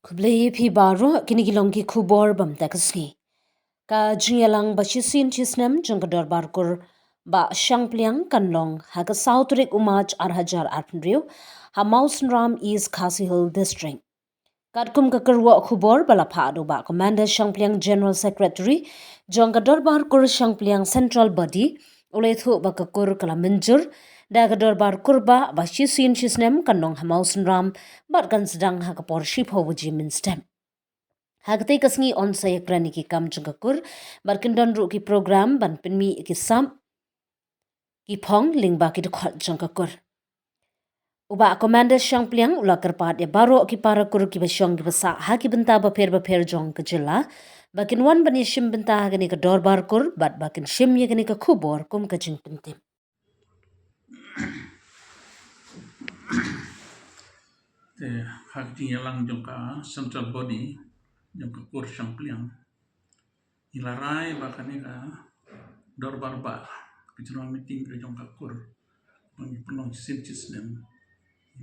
Kublai phi baro kinigilong ki khubor bam takasngi. Ka jingelang ba chisin chisnem jangka dorbar kur ba shangpliang kanlong ha ka Southrik Umaj Arhajar Arpnriu ha Mausenram East Khasi Hill District. Kadkum ka kerwa khubor bala phado ba Commander Shangpliang General Secretary jangka dorbar kur Shangpliang Central Body ulethu ba ka kur kala menjur daga dorbar kurba ba chisin chisnem kanlong ha Mausenram bat kan sedang ha ka porship ho wuji min stem. Hagte kasngi on saya krani ki kam jengkakur barkendan ru ki program ban penmi ki sam ki phong lingba ki dekhot jengkakur. Uba Commander Shangpliang ula kerpat ya baro ki para kur ki basyong ki basa ha ki benta baper jong ke jela bakin wan bani shim benta ha gani ka dorbar kur bat bakin shim ya gani ka khubor kum ka jing pentim. Hak tinggalang jongka central body jongka kur Shangpliang ilarai bahkan ika dorbar ba kecuali meeting ke jongka kur bagi pelong sincis dem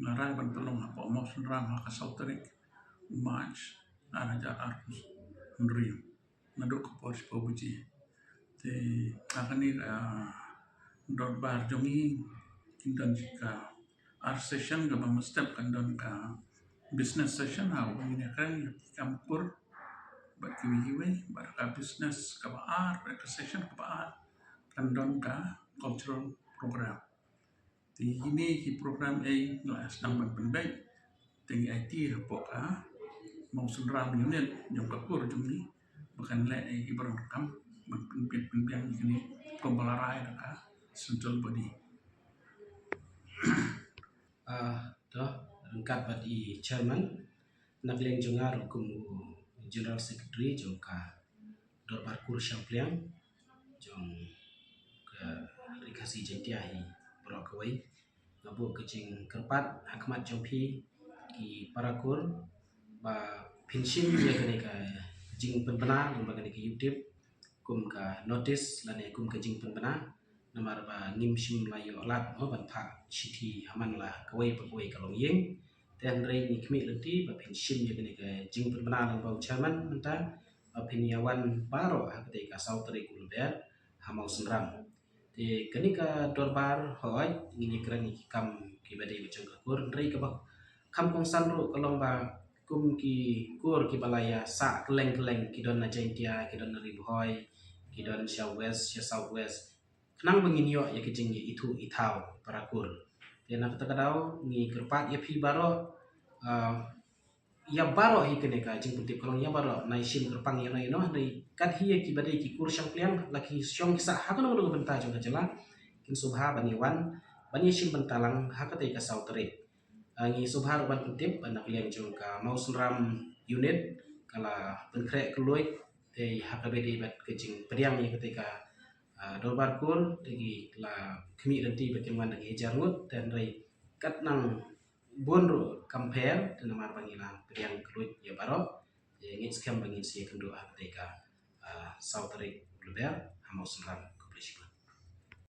ilarai ban pelong apa mau senram hak Southrik Umaj Arhajar Arpus Nriu naduk ke pos pobuji te akan ika dorbar jongi kindan jika art session ke bang step kandan ka business session ha ini kan campur buat kiwi baraka business ka art baraka session ka art kandan ka cultural program di ini ki program la sedang berpendai tinggi IT poka mau senram unit yang kapur jumni bahkan le ibarat kam berpimpin ini pembalarai ka central body Dah rengkat badi chairman nakleng jongar hukum general secretary jongka dorbar kur Shangpliang jong ke rikasi jentiahi brokawai ngabu kecing kerpat hakmat jompi ki parakur ba pension ya kene ka jing penbena lembaga ke YouTube kum ka notice lane kum ka jing penbena namar ba ngim shim layo lat ho ban pha chiti haman la kawai pagawai kalong yeng dan rei ni kmi lenti ba pension ya kene ka jing penbena lang bau chairman menta ba penyawan baro ha ka Southrik Ulber hamau senram te kani ka dorbar hoi ni krani kam ki badai bacang kur rei ka ba kam kong san ro kalong ba kum ki kur ki balaya sa keleng ki don na jentia ki don na ribohoi ki don south west kenang menginyo ya kijing itu itau parakur te na kata kadau ni kerpat ya pi baro ya baro hi kene ka jing putih kolong ya baro na isim kerpang ya no ni kat hi ki badai ki kur Shangpliang laki syong kisa hakono no benta jong jela kin subha baniwan bani sim bentalang hakate ka Southrik ngi subha ban putih banak liang jong ka Mausenram unit kala penkrek keluit te hakabedi bat kecing pediang ni ketika dorbar kur tegi la kemi renti bagaimana ngi jangut dan rei kat nang bonro compare dan mar bangila pediang keluit ya barok ngi skam bangin si kendo ketika Southrik Ulber Mausenram Koplishman